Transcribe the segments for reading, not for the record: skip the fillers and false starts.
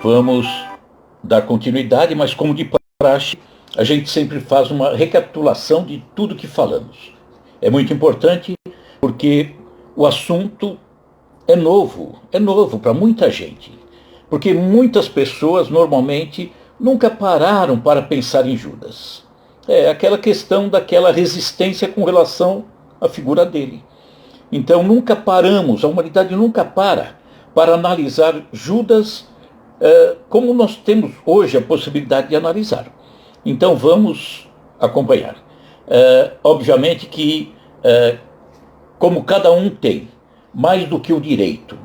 Vamos dar continuidade, mas como de praxe, a gente sempre faz uma recapitulação de tudo que falamos. É muito importante porque o assunto é novo para muita gente. Porque muitas pessoas normalmente nunca pararam para pensar em Judas. É aquela questão daquela resistência com relação à figura dele. Então nunca paramos, a humanidade nunca para analisar Judas como nós temos hoje a possibilidade de analisar. Então vamos acompanhar. Obviamente que, como cada um tem, mais do que o direito,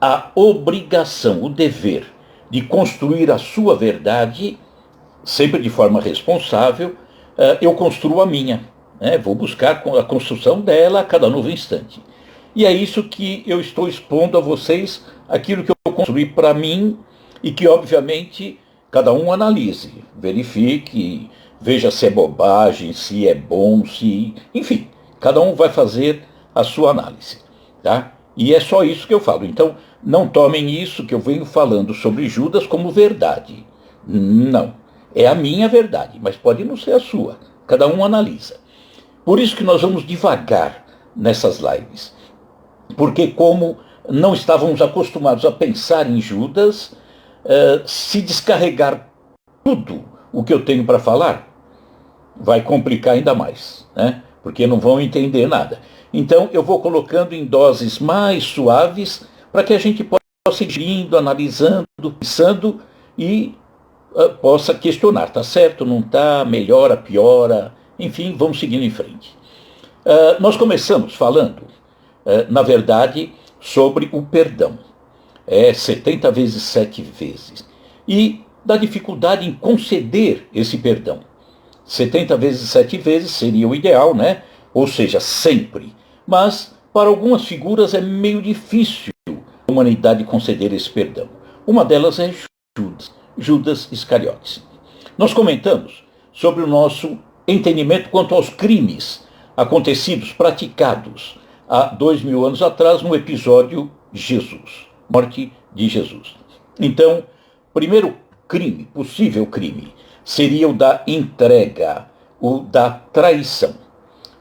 a obrigação, o dever de construir a sua verdade, sempre de forma responsável, eu construo a minha. Vou buscar a construção dela a cada novo instante. E é isso que eu estou expondo a vocês, aquilo que eu construí para mim e que, obviamente, cada um analise, verifique, veja se é bobagem, se é bom, se... Enfim, cada um vai fazer a sua análise, tá? E é só isso que eu falo. Então, não tomem isso que eu venho falando sobre Judas como verdade. Não. É a minha verdade, mas pode não ser a sua. Cada um analisa. Por isso que nós vamos devagar nessas lives. Porque como não estávamos acostumados a pensar em Judas, se descarregar tudo o que eu tenho para falar, vai complicar ainda mais, né? Porque não vão entender nada. Então eu vou colocando em doses mais suaves para que a gente possa ir indo, analisando, pensando e possa questionar, tá certo, não tá, melhora, piora, enfim, vamos seguindo em frente. Nós começamos falando, na verdade, sobre o perdão. 70 vezes 7 vezes. E da dificuldade em conceder esse perdão. 70 vezes 7 vezes seria o ideal, né? Ou seja, sempre. Mas, para algumas figuras, é meio difícil a humanidade conceder esse perdão. Uma delas é Judas Iscariotes. Nós comentamos sobre o nosso entendimento quanto aos crimes acontecidos, praticados há 2000 anos atrás, no episódio Jesus, morte de Jesus. Então, primeiro crime, possível crime, seria o da entrega, o da traição.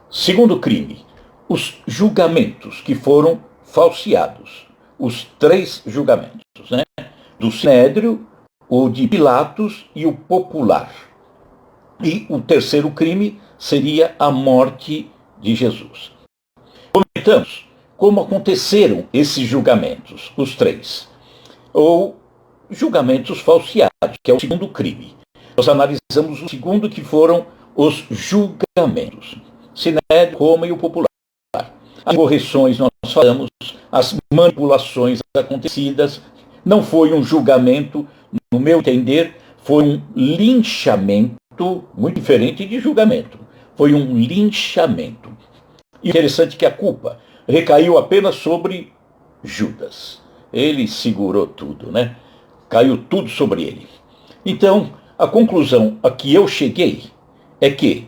Segundo crime, os julgamentos que foram falseados. Os 3 julgamentos, né? Do Sinédrio, o de Pilatos e o popular. E o terceiro crime seria a morte de Jesus. Comentamos como aconteceram esses julgamentos, os 3. Ou julgamentos falseados, que é o segundo crime. Nós analisamos o segundo, que foram os julgamentos. Sinédrio, Roma e o popular. As correções nós falamos, as manipulações acontecidas. Não foi um julgamento, no meu entender, foi um linchamento, muito diferente de julgamento. Foi um linchamento. E interessante que a culpa recaiu apenas sobre Judas. Ele segurou tudo, né? Caiu tudo sobre ele. Então, a conclusão a que eu cheguei é que,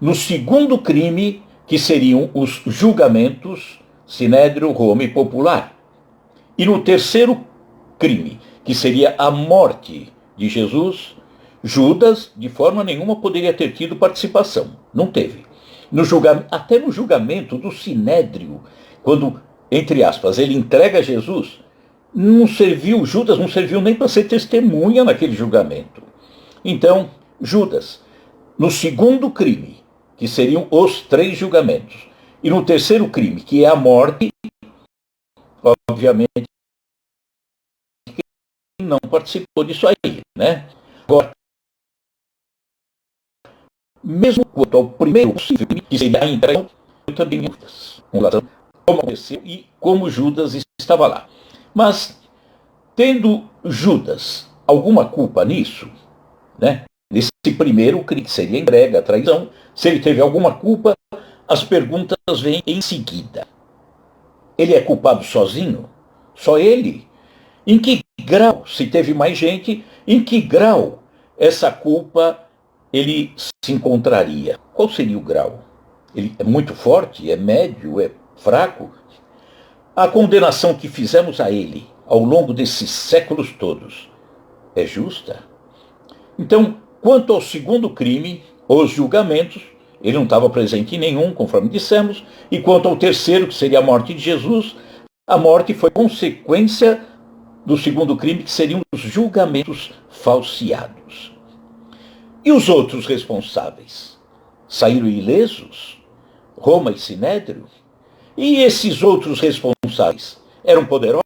no segundo crime, que seriam os julgamentos, Sinédrio, Roma e popular, e no terceiro crime, que seria a morte de Jesus, Judas, de forma nenhuma, poderia ter tido participação. Não teve. Até no julgamento do Sinédrio, quando, entre aspas, ele entrega Jesus, Judas não serviu nem para ser testemunha naquele julgamento. Então, Judas, no segundo crime, que seriam os 3 julgamentos, e no terceiro crime, que é a morte, obviamente, não participou disso aí, né? Agora, mesmo quanto ao primeiro possível, que seria a entrega, eu também tenho dúvidas com relação a como aconteceu e como Judas estava lá. Mas, tendo Judas alguma culpa nisso, né? Nesse primeiro crime, que seria a entrega, a traição, se ele teve alguma culpa, as perguntas vêm em seguida. Ele é culpado sozinho? Só ele? Em que grau, se teve mais gente, em que grau essa culpa ele se encontraria? Qual seria o grau? Ele é muito forte? É médio? É fraco? A condenação que fizemos a ele ao longo desses séculos todos é justa. Então, quanto ao segundo crime, os julgamentos, ele não estava presente em nenhum, conforme dissemos, e quanto ao terceiro, que seria a morte de Jesus, a morte foi consequência do segundo crime, que seriam os julgamentos falseados. E os outros responsáveis? Saíram ilesos? Roma e Sinédrio? E esses outros responsáveis eram poderosos?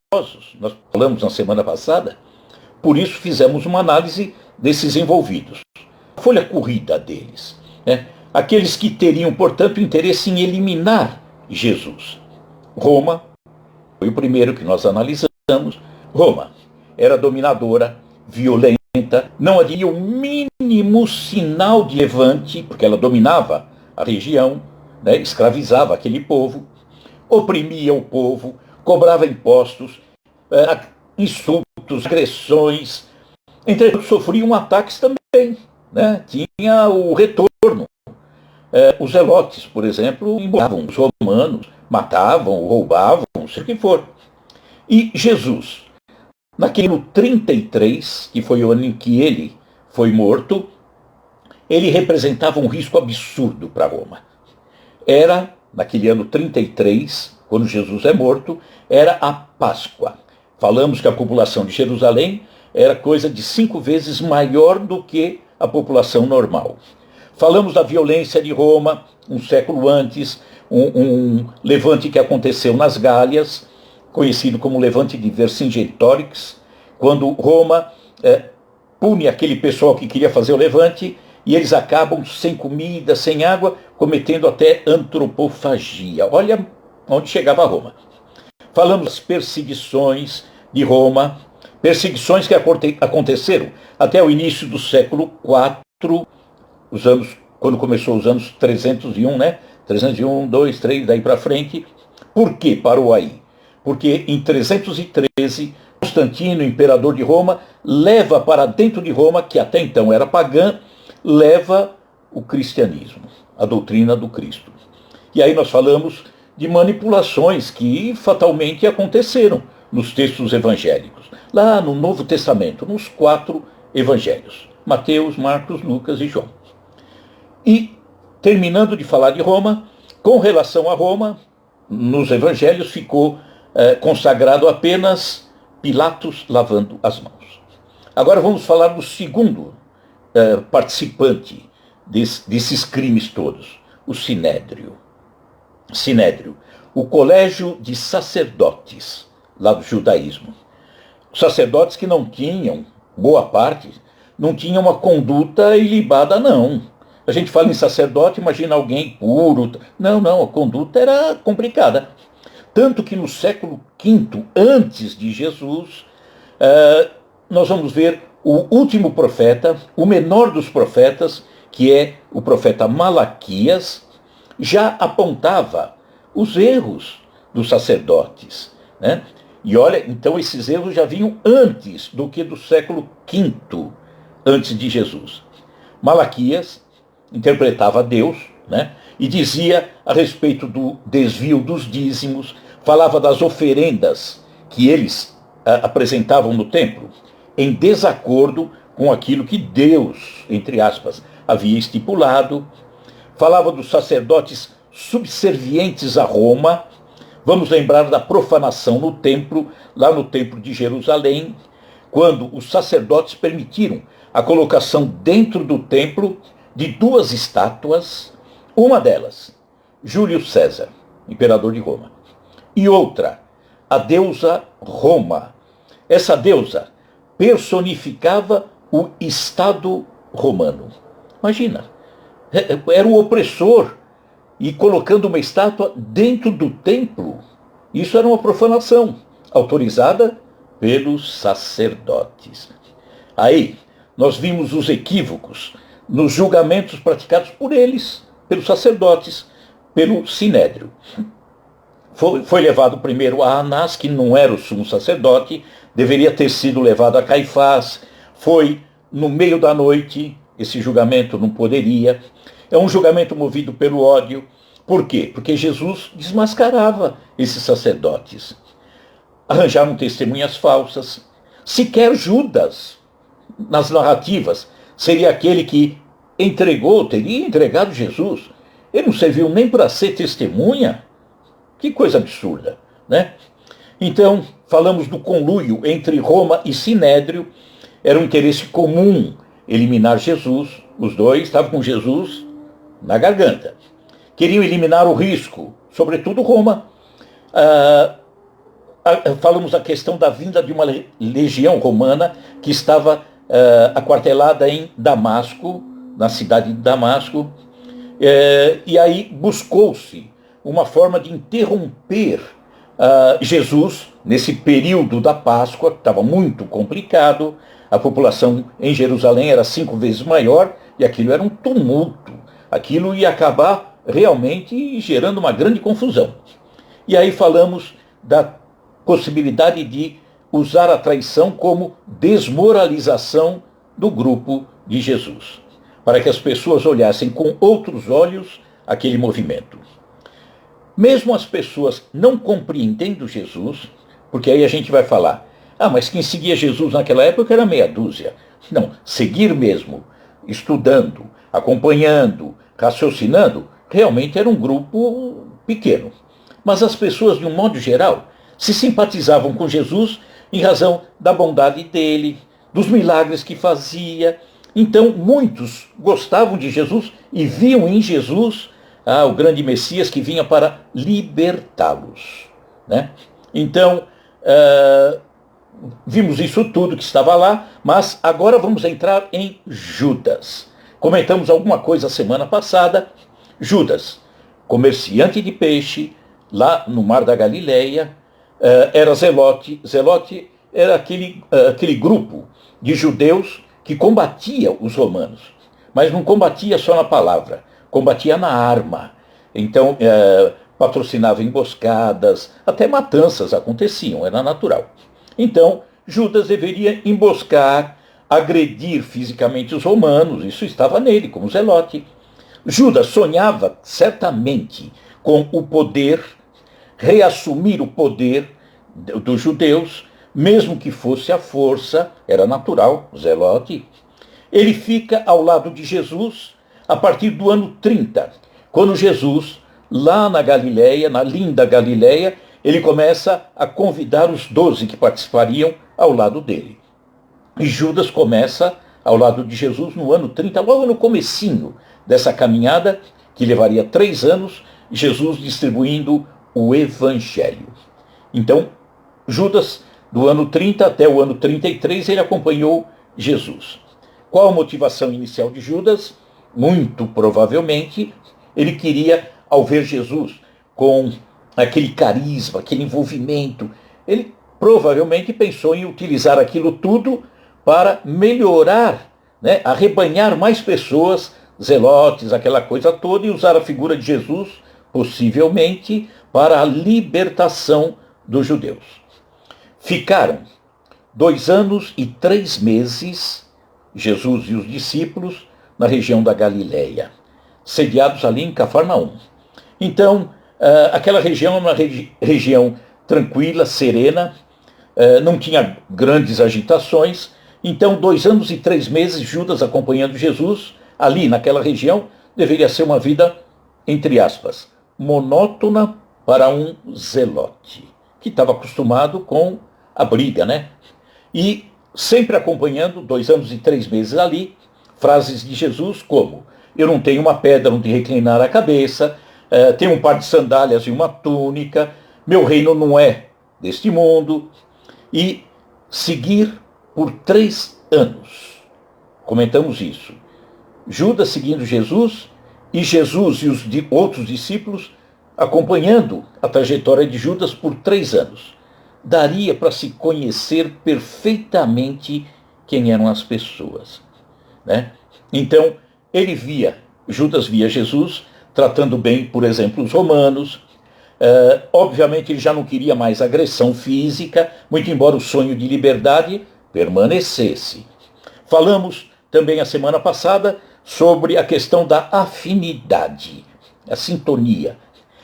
Nós falamos na semana passada. Por isso fizemos uma análise desses envolvidos. A folha corrida deles. Aqueles que teriam, portanto, interesse em eliminar Jesus. Roma foi o primeiro que nós analisamos. Roma era dominadora, violenta, não havia o mínimo sinal de levante, porque ela dominava a região, escravizava aquele povo, oprimia o povo, cobrava impostos, insultos, agressões. Entretanto, sofriam ataques também. Tinha o retorno. Os zelotes, por exemplo, emboscavam os romanos, matavam, roubavam, sei o que for. E Jesus, naquele ano 33, que foi o ano em que ele foi morto, ele representava um risco absurdo para Roma. Era, naquele ano 33, quando Jesus é morto, era a Páscoa. Falamos que a população de Jerusalém era coisa de 5 vezes maior do que a população normal. Falamos da violência de Roma, um século antes, um levante que aconteceu nas Gálias, conhecido como levante de Vercingetorix, quando Roma pune aquele pessoal que queria fazer o levante, e eles acabam sem comida, sem água, cometendo até antropofagia. Olha onde chegava Roma. Falamos das perseguições de Roma, perseguições que aconteceram até o início do século IV, quando começou os anos 301, 301, 2, 3, daí para frente. Por que parou aí? Porque em 313, Constantino, imperador de Roma, leva para dentro de Roma, que até então era pagã, leva o cristianismo, a doutrina do Cristo. E aí nós falamos de manipulações que fatalmente aconteceram nos textos evangélicos, lá no Novo Testamento, nos 4 evangelhos, Mateus, Marcos, Lucas e João. E, terminando de falar de Roma, com relação a Roma, nos evangelhos ficou consagrado apenas Pilatos lavando as mãos. Agora vamos falar do segundo participante desses crimes todos, o Sinédrio. Sinédrio, o colégio de sacerdotes lá do judaísmo. Os sacerdotes que não tinham, boa parte, não tinham uma conduta ilibada, não. A gente fala em sacerdote, imagina alguém puro. Não, a conduta era complicada. Tanto que no século V, antes de Jesus, nós vamos ver o último profeta, o menor dos profetas, que é o profeta Malaquias, já apontava os erros dos sacerdotes. E olha, então esses erros já vinham antes do que do século V, antes de Jesus. Malaquias interpretava Deus, e dizia a respeito do desvio dos dízimos, falava das oferendas que eles apresentavam no templo, em desacordo com aquilo que Deus, entre aspas, havia estipulado. Falava dos sacerdotes subservientes a Roma. Vamos lembrar da profanação no templo, lá no templo de Jerusalém, quando os sacerdotes permitiram a colocação dentro do templo de 2 estátuas, uma delas, Júlio César, imperador de Roma, e outra, a deusa Roma. Essa deusa personificava o Estado romano. Imagina, era o opressor, e colocando uma estátua dentro do templo. Isso era uma profanação, autorizada pelos sacerdotes. Aí, nós vimos os equívocos nos julgamentos praticados por eles, pelos sacerdotes, pelo Sinédrio. Foi levado primeiro a Anás, que não era o sumo sacerdote, deveria ter sido levado a Caifás. Foi no meio da noite, esse julgamento não poderia. É um julgamento movido pelo ódio. Por quê? Porque Jesus desmascarava esses sacerdotes. Arranjaram testemunhas falsas. Sequer Judas, nas narrativas, seria aquele que teria entregado Jesus. Ele não serviu nem para ser testemunha. Que coisa absurda, né? Então, falamos do conluio entre Roma e Sinédrio. Era um interesse comum eliminar Jesus. Os dois estavam com Jesus na garganta. Queriam eliminar o risco, sobretudo Roma. Falamos da questão da vinda de uma legião romana que estava aquartelada em Damasco, na cidade de Damasco, e aí buscou-se uma forma de interromper Jesus nesse período da Páscoa, que estava muito complicado. A população em Jerusalém era 5 vezes maior e aquilo era um tumulto. Aquilo ia acabar realmente gerando uma grande confusão. E aí falamos da possibilidade de usar a traição como desmoralização do grupo de Jesus, para que as pessoas olhassem com outros olhos aquele movimento. Mesmo as pessoas não compreendendo Jesus, porque aí a gente vai falar, mas quem seguia Jesus naquela época era meia dúzia. Não, seguir mesmo, estudando, acompanhando, raciocinando, realmente era um grupo pequeno. Mas as pessoas, de um modo geral, se simpatizavam com Jesus em razão da bondade dele, dos milagres que fazia. Então, muitos gostavam de Jesus e viam em Jesus o grande Messias que vinha para libertá-los, né? Então, vimos isso tudo que estava lá, mas agora vamos entrar em Judas. Comentamos alguma coisa semana passada. Judas, comerciante de peixe, lá no Mar da Galileia, era zelote. Zelote era aquele grupo de judeus que combatia os romanos, mas não combatia só na palavra, combatia na arma. Então, patrocinava emboscadas, até matanças aconteciam, era natural. Então, Judas deveria emboscar, agredir fisicamente os romanos, isso estava nele, como zelote. Judas sonhava certamente com o poder, reassumir o poder dos judeus, mesmo que fosse à força, era natural, zelote. Ele fica ao lado de Jesus a partir do ano 30, quando Jesus, lá na Galileia, na linda Galileia, ele começa a convidar os 12 que participariam ao lado dele. E Judas começa ao lado de Jesus no ano 30, logo no comecinho dessa caminhada, que levaria 3 anos, Jesus distribuindo o Evangelho. Então, Judas, do ano 30 até o ano 33, ele acompanhou Jesus. Qual a motivação inicial de Judas? Muito provavelmente, ele queria, ao ver Jesus com aquele carisma, aquele envolvimento, ele provavelmente pensou em utilizar aquilo tudo para melhorar, né, arrebanhar mais pessoas, zelotes, aquela coisa toda, e usar a figura de Jesus, possivelmente, para a libertação dos judeus. Ficaram 2 anos e 3 meses, Jesus e os discípulos, na região da Galileia, sediados ali em Cafarnaum. Então, aquela região é uma região tranquila, serena, não tinha grandes agitações. Então, 2 anos e 3 meses, Judas acompanhando Jesus, ali naquela região, deveria ser uma vida, entre aspas, monótona para um zelote, que estava acostumado com a briga, né? E sempre acompanhando, 2 anos e 3 meses ali, frases de Jesus como: eu não tenho uma pedra onde reclinar a cabeça, tenho um par de sandálias e uma túnica, meu reino não é deste mundo. E seguir por 3 anos. Comentamos isso. Judas seguindo Jesus e Jesus e os outros discípulos acompanhando a trajetória de Judas por 3 anos. Daria para se conhecer perfeitamente quem eram as pessoas, né? Então, Judas via Jesus tratando bem, por exemplo, os romanos. Obviamente ele já não queria mais agressão física, muito embora o sonho de liberdade permanecesse. Falamos também a semana passada sobre a questão da afinidade, a sintonia.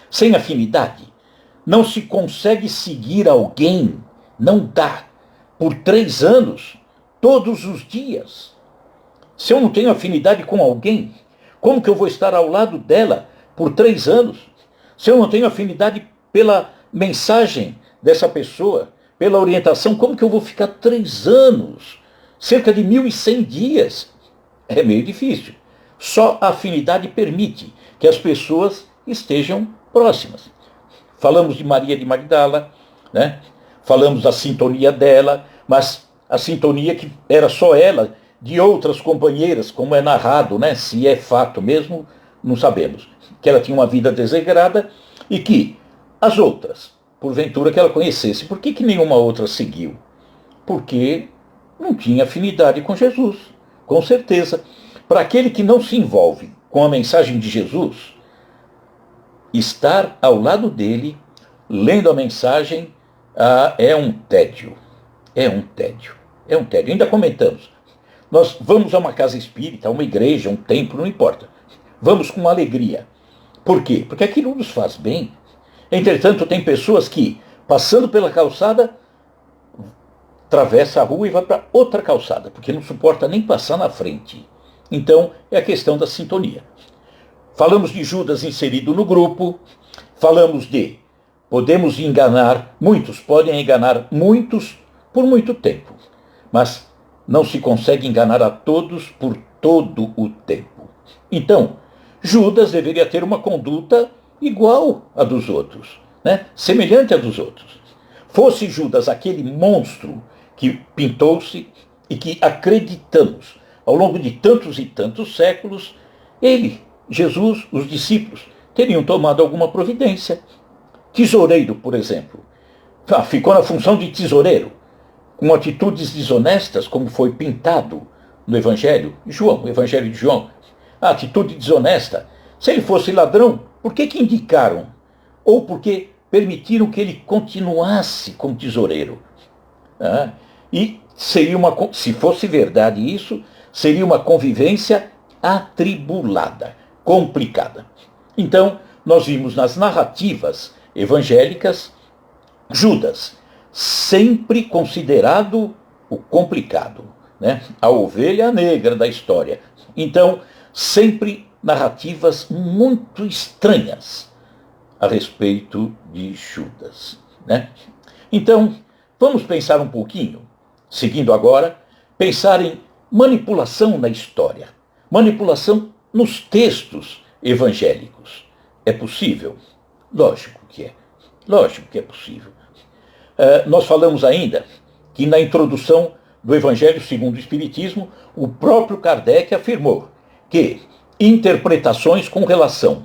Sem afinidade, não se consegue seguir alguém, não dá. Por 3 anos, todos os dias? Se eu não tenho afinidade com alguém, como que eu vou estar ao lado dela por 3 anos? Se eu não tenho afinidade pela mensagem dessa pessoa, pela orientação, como que eu vou ficar 3 anos? Cerca de 1.100 dias. É meio difícil. Só a afinidade permite que as pessoas estejam próximas. Falamos de Maria de Magdala, né? Falamos da sintonia dela, mas a sintonia que era só ela, de outras companheiras, como é narrado, né? Se é fato mesmo, não sabemos. Que ela tinha uma vida desregrada e que as outras, porventura que ela conhecesse, por que nenhuma outra seguiu? Porque não tinha afinidade com Jesus, com certeza. Para aquele que não se envolve com a mensagem de Jesus, estar ao lado dele, lendo a mensagem, é um tédio. É um tédio. É um tédio. Ainda comentamos. Nós vamos a uma casa espírita, a uma igreja, um templo, não importa. Vamos com alegria. Por quê? Porque aquilo nos faz bem. Entretanto, tem pessoas que, passando pela calçada, atravessa a rua e vai para outra calçada, porque não suporta nem passar na frente. Então, é a questão da sintonia. Falamos de Judas inserido no grupo, falamos de podemos enganar, muitos podem enganar muitos por muito tempo, mas não se consegue enganar a todos por todo o tempo. Então, Judas deveria ter uma conduta igual à dos outros, né? Semelhante à dos outros. Fosse Judas aquele monstro que pintou-se e que acreditamos ao longo de tantos e tantos séculos, ele, Jesus, os discípulos, teriam tomado alguma providência. Tesoureiro, por exemplo, ficou na função de tesoureiro, com atitudes desonestas, como foi pintado no Evangelho de João, o Evangelho de João. A atitude desonesta. Se ele fosse ladrão, por que indicaram? Ou porque permitiram que ele continuasse como tesoureiro? E seria se fosse verdade isso, seria uma convivência atribulada, complicada. Então, nós vimos nas narrativas evangélicas Judas sempre considerado o complicado, né? A ovelha negra da história. Então, sempre narrativas muito estranhas a respeito de Judas, né? Então, vamos pensar um pouquinho, seguindo agora, pensar em manipulação na história, manipulação nos textos evangélicos. É possível? Lógico que é. Lógico que é possível. Nós falamos ainda que na introdução do Evangelho segundo o Espiritismo, o próprio Kardec afirmou que interpretações com relação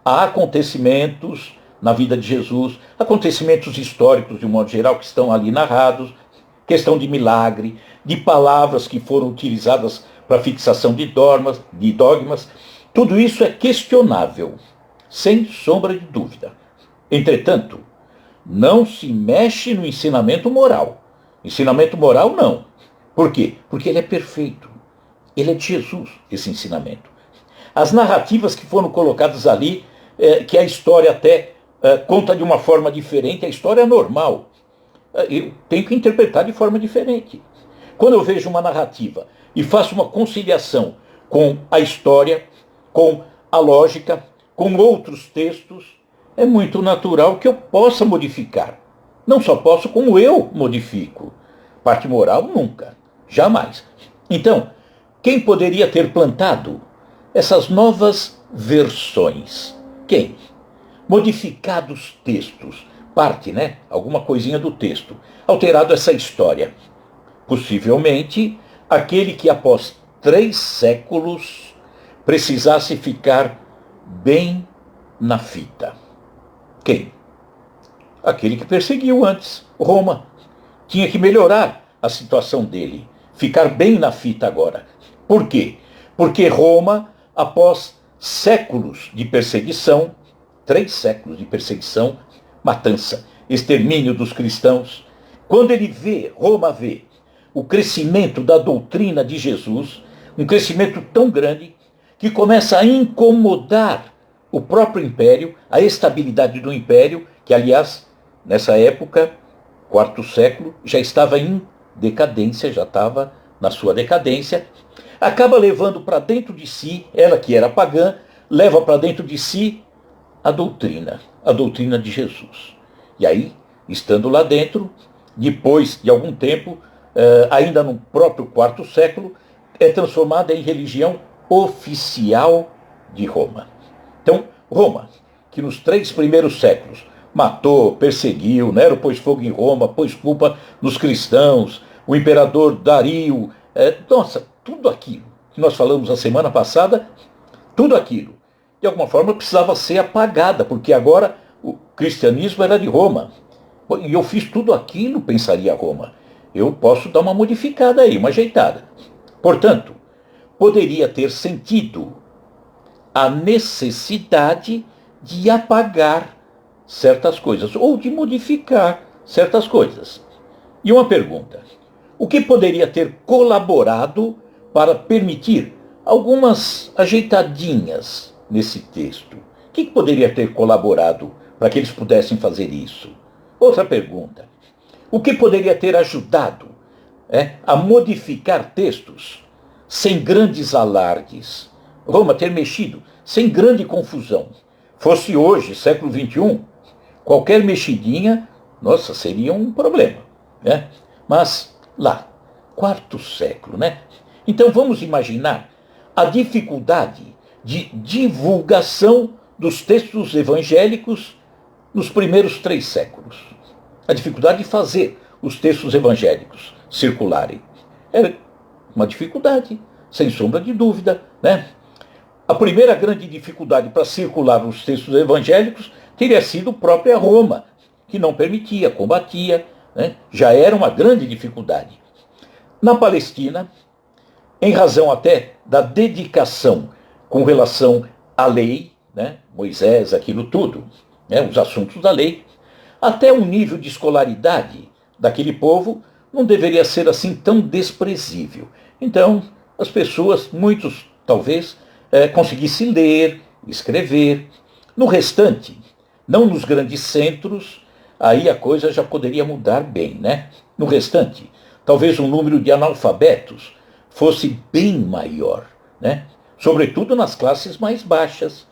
a acontecimentos na vida de Jesus, acontecimentos históricos de um modo geral que estão ali narrados, questão de milagre, de palavras que foram utilizadas para fixação de dogmas, tudo isso é questionável, sem sombra de dúvida. Entretanto, não se mexe no ensinamento moral. Ensinamento moral, não. Por quê? Porque ele é perfeito. Ele é de Jesus, esse ensinamento. As narrativas que foram colocadas ali, que a história até conta de uma forma diferente, a história é normal. Eu tenho que interpretar de forma diferente. Quando eu vejo uma narrativa e faço uma conciliação com a história, com a lógica, com outros textos, é muito natural que eu possa modificar. Não só posso, como eu modifico. Parte moral, nunca. Jamais. Então, quem poderia ter plantado essas novas versões? Quem? Modificados textos. Parte, né? Alguma coisinha do texto. Alterado essa história. Possivelmente, aquele que após 3 séculos precisasse ficar bem na fita. Quem? Aquele que perseguiu antes, Roma. Tinha que melhorar a situação dele, ficar bem na fita agora. Por quê? Porque Roma, após séculos de perseguição, 3 séculos de perseguição, matança, extermínio dos cristãos, quando Roma vê o crescimento da doutrina de Jesus, um crescimento tão grande que começa a incomodar o próprio império, a estabilidade do império, que, aliás, nessa época, 4º século, já estava em decadência, já estava na sua decadência, acaba levando para dentro de si, ela que era pagã, leva para dentro de si a doutrina de Jesus. E aí, estando lá dentro, depois de algum tempo, ainda no próprio quarto século, é transformada em religião oficial de Roma. Então, Roma, que nos 3 primeiros séculos matou, perseguiu, Nero pôs fogo em Roma, pôs culpa nos cristãos, o imperador Dario, tudo aquilo que nós falamos a semana passada, tudo aquilo, de alguma forma precisava ser apagada, porque agora o cristianismo era de Roma. E eu fiz tudo aquilo, pensaria Roma. Eu posso dar uma modificada aí, uma ajeitada. Portanto, poderia ter sentido a necessidade de apagar certas coisas, ou de modificar certas coisas. E uma pergunta: o que poderia ter colaborado para permitir algumas ajeitadinhas nesse texto? O que poderia ter colaborado para que eles pudessem fazer isso? Outra pergunta: o que poderia ter ajudado a modificar textos sem grandes alardes? Roma ter mexido sem grande confusão. Fosse hoje, século XXI, qualquer mexidinha, nossa, seria um problema, né? Mas lá, quarto século, né? Então vamos imaginar a dificuldade de divulgação dos textos evangélicos nos primeiros 3 séculos. A dificuldade de fazer os textos evangélicos circularem. Era uma dificuldade, sem sombra de dúvida, né? A primeira grande dificuldade para circular os textos evangélicos teria sido própria Roma, que não permitia, combatia, né? Já era uma grande dificuldade. Na Palestina, em razão até da dedicação com relação à lei, né? Moisés, aquilo tudo, né? Os assuntos da lei, até o nível de escolaridade daquele povo não deveria ser assim tão desprezível. Então, as pessoas, muitos talvez, conseguissem ler, escrever. No restante, não nos grandes centros, aí a coisa já poderia mudar bem, né? No restante, talvez o número de analfabetos fosse bem maior, né? Sobretudo nas classes mais baixas,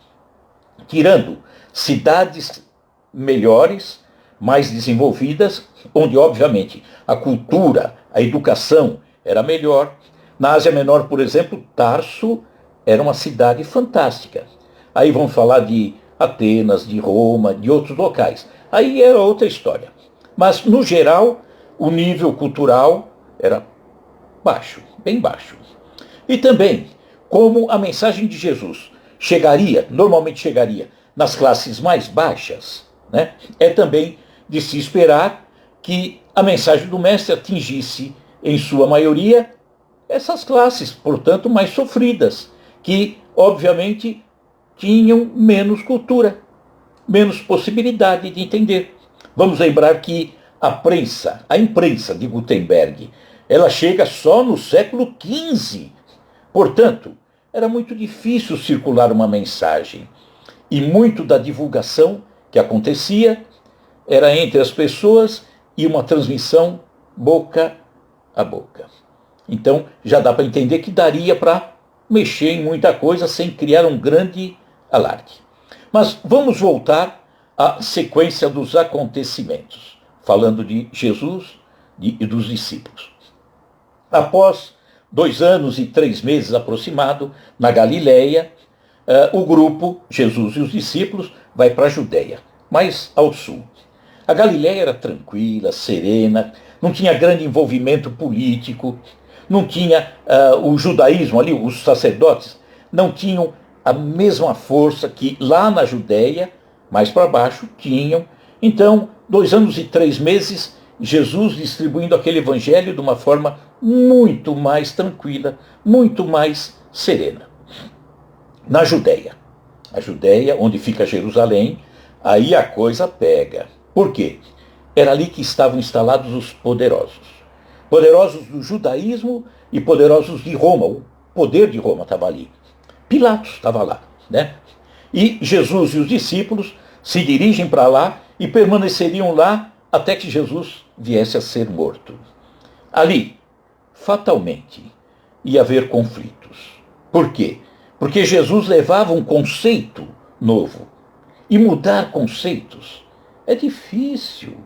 tirando cidades melhores, mais desenvolvidas, onde, obviamente, a cultura, a educação era melhor. Na Ásia Menor, por exemplo, Tarso era uma cidade fantástica. Aí vamos falar de Atenas, de Roma, de outros locais. Aí era outra história. Mas, no geral, o nível cultural era baixo, bem baixo. E também, como a mensagem de Jesus normalmente chegaria nas classes mais baixas, né, é também de se esperar que a mensagem do Mestre atingisse, em sua maioria, essas classes, portanto, mais sofridas, que, obviamente, tinham menos cultura, menos possibilidade de entender. Vamos lembrar que a imprensa de Gutenberg, ela chega só no século XV. Portanto, era muito difícil circular uma mensagem. E muito da divulgação que acontecia era entre as pessoas e uma transmissão boca a boca. Então, já dá para entender que daria para mexer em muita coisa sem criar um grande alarde. Mas vamos voltar à sequência dos acontecimentos, falando de Jesus e dos discípulos. Após 2 anos e 3 meses aproximado, na Galileia, o grupo, Jesus e os discípulos, vai para a Judéia, mais ao sul. A Galileia era tranquila, serena, não tinha grande envolvimento político, não tinha o judaísmo ali, os sacerdotes, não tinham a mesma força que lá na Judéia, mais para baixo, tinham. Então, 2 anos e 3 meses, Jesus distribuindo aquele evangelho de uma forma muito mais tranquila, muito mais serena. Na Judéia, a Judéia, onde fica Jerusalém, aí a coisa pega. Por quê? Era ali que estavam instalados os poderosos. Poderosos do judaísmo e poderosos de Roma. O poder de Roma estava ali. Pilatos estava lá, né? E Jesus e os discípulos se dirigem para lá e permaneceriam lá até que Jesus viesse a ser morto. Ali fatalmente ia haver conflitos. Por quê? Porque Jesus levava um conceito novo. E mudar conceitos é difícil,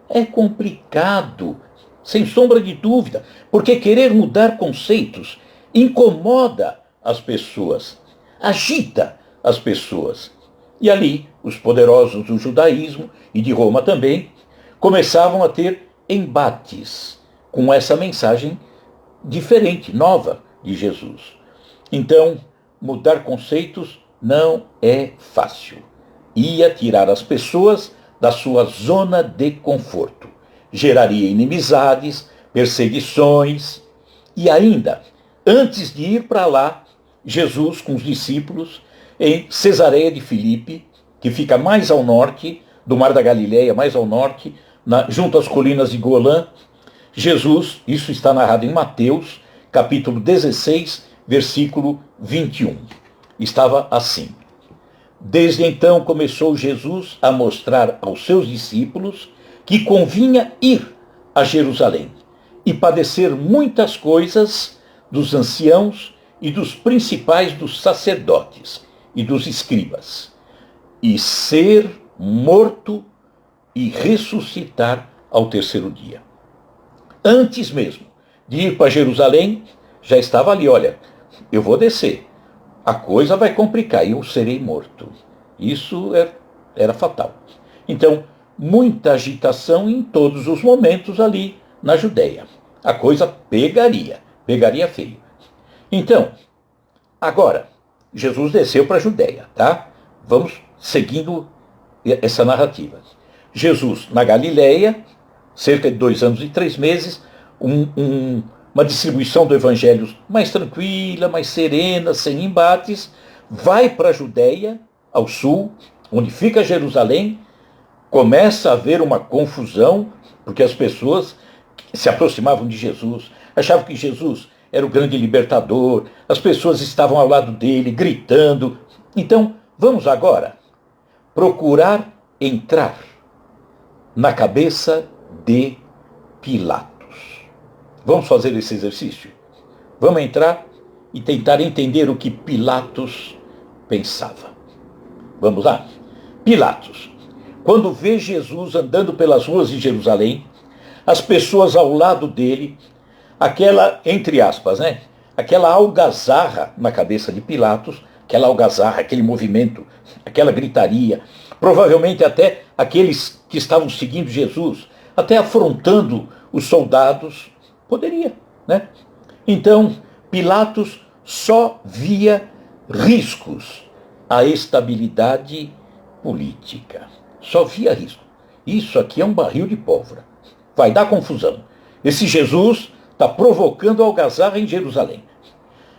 é complicado, sem sombra de dúvida, porque querer mudar conceitos incomoda as pessoas, agita as pessoas. E ali, os poderosos do judaísmo e de Roma também começavam a ter embates com essa mensagem diferente, nova de Jesus. Então, mudar conceitos não é fácil. Ia tirar as pessoas da sua zona de conforto. Geraria inimizades, perseguições. E ainda, antes de ir para lá, Jesus com os discípulos, em Cesareia de Filipe, que fica mais ao norte do Mar da Galileia, mais ao norte, junto às colinas de Golã, Jesus, isso está narrado em Mateus, capítulo 16, versículo 21. Estava assim: desde então começou Jesus a mostrar aos seus discípulos que convinha ir a Jerusalém e padecer muitas coisas dos anciãos e dos principais dos sacerdotes e dos escribas, e ser morto e ressuscitar ao terceiro dia. Antes mesmo de ir para Jerusalém, já estava ali, olha, eu vou descer, a coisa vai complicar e eu serei morto. Isso era fatal. Então, muita agitação em todos os momentos ali na Judéia. A coisa pegaria feio. Então, agora, Jesus desceu para a Judéia, tá? Vamos seguindo essa narrativa. Jesus na Galileia, cerca de 2 anos e 3 meses, uma distribuição do evangelho mais tranquila, mais serena, sem embates, vai para a Judéia, ao sul, onde fica Jerusalém, começa a haver uma confusão, porque as pessoas se aproximavam de Jesus, achavam que Jesus era o grande libertador, as pessoas estavam ao lado dele, gritando. Então, vamos agora procurar entrar na cabeça de Pilatos. Vamos fazer esse exercício? Vamos entrar e tentar entender o que Pilatos pensava. Vamos lá? Pilatos, quando vê Jesus andando pelas ruas de Jerusalém, as pessoas ao lado dele, aquela, entre aspas, né? Aquela algazarra na cabeça de Pilatos, aquela algazarra, aquele movimento, aquela gritaria, provavelmente até aqueles que estavam seguindo Jesus, até afrontando os soldados, poderia, né? Então, Pilatos só via riscos à estabilidade política. Só via risco. Isso aqui é um barril de pólvora. Vai dar confusão. Esse Jesus está provocando algazarra em Jerusalém.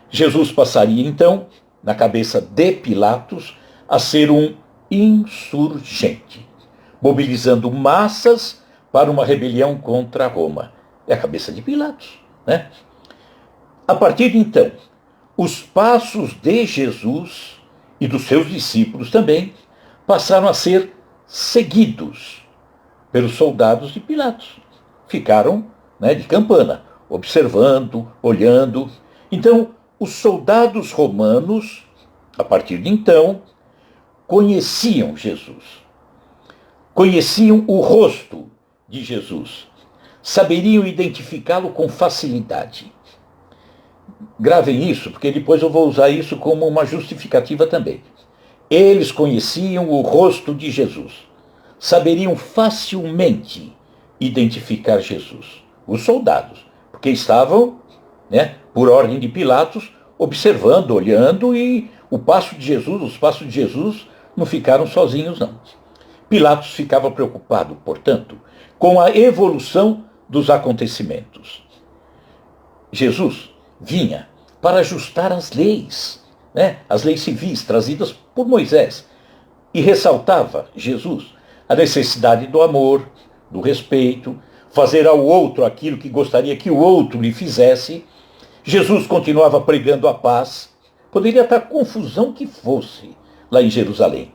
Jesus passaria, então, na cabeça de Pilatos, a ser um insurgente, mobilizando massas para uma rebelião contra Roma. É a cabeça de Pilatos, né? A partir de então, os passos de Jesus e dos seus discípulos também passaram a ser seguidos pelos soldados de Pilatos. Ficaram, né, de campana, observando, olhando. Então, os soldados romanos, a partir de então, conheciam Jesus. Conheciam o rosto de Jesus. Saberiam identificá-lo com facilidade. Gravem isso, porque depois eu vou usar isso como uma justificativa também. Eles conheciam o rosto de Jesus. Saberiam facilmente identificar Jesus. Os soldados, porque estavam, né, por ordem de Pilatos, observando, olhando, e os passos de Jesus não ficaram sozinhos, não. Pilatos ficava preocupado, portanto, com a evolução dos acontecimentos. Jesus vinha para ajustar as leis, né, as leis civis trazidas por Moisés, e ressaltava, Jesus, a necessidade do amor, do respeito, fazer ao outro aquilo que gostaria que o outro lhe fizesse. Jesus continuava pregando a paz. Poderia estar confusão que fosse lá em Jerusalém.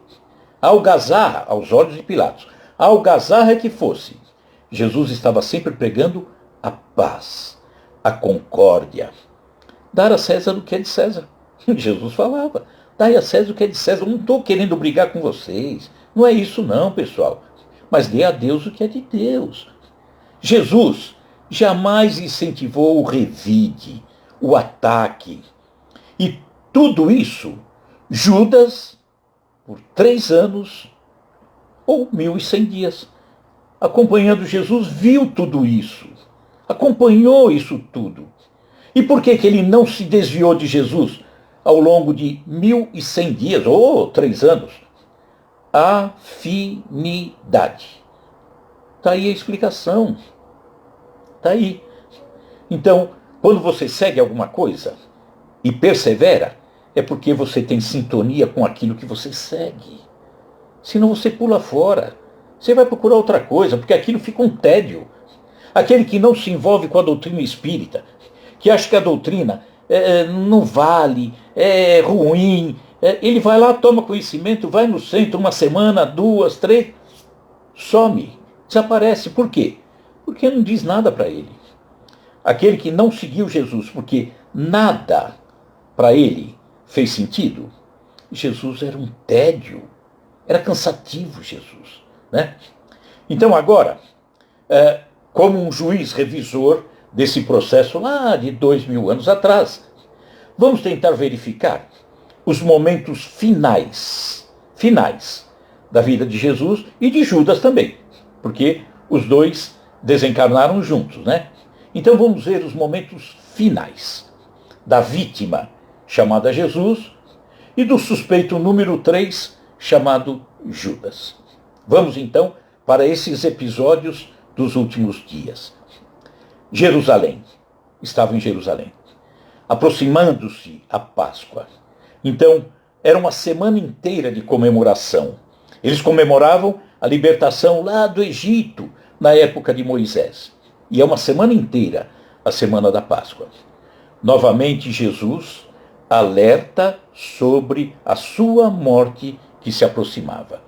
A algazarra, aos olhos de Pilatos, a algazarra que fosse, Jesus estava sempre pregando a paz. a concórdia. Dar a César o que é de César. Jesus falava, dai a César o que é de César. Eu não estou querendo brigar com vocês. Não é isso não, pessoal. Mas dê a Deus o que é de Deus. Jesus jamais incentivou o revide, o ataque. E tudo isso, Judas, por 3 anos ou 1.100 dias, acompanhando Jesus, viu tudo isso. Acompanhou isso tudo. E por que ele não se desviou de Jesus ao longo de 1.100 dias, ou 3 anos? Afinidade. Está aí a explicação. Está aí. Então, quando você segue alguma coisa e persevera, é porque você tem sintonia com aquilo que você segue. Senão você pula fora. Você vai procurar outra coisa, porque aquilo fica um tédio. Aquele que não se envolve com a doutrina espírita, que acha que a doutrina não vale, é ruim, ele vai lá, toma conhecimento, vai no centro 1 semana, 2, 3, some, desaparece. Por quê? Porque não diz nada para ele. Aquele que não seguiu Jesus porque nada para ele fez sentido, Jesus era um tédio, era cansativo Jesus, né? Então agora, como um juiz revisor desse processo lá de 2.000 anos atrás, vamos tentar verificar os momentos finais da vida de Jesus e de Judas também, porque os dois desencarnaram juntos, né? Então vamos ver os momentos finais da vítima chamada Jesus e do suspeito número 3 chamado Judas. Vamos então para esses episódios dos últimos dias. Jerusalém. Estava em Jerusalém. Aproximando-se a Páscoa. Então, era uma semana inteira de comemoração. Eles comemoravam a libertação lá do Egito, na época de Moisés. E é uma semana inteira, a semana da Páscoa. Novamente, Jesus alerta sobre a sua morte que se aproximava.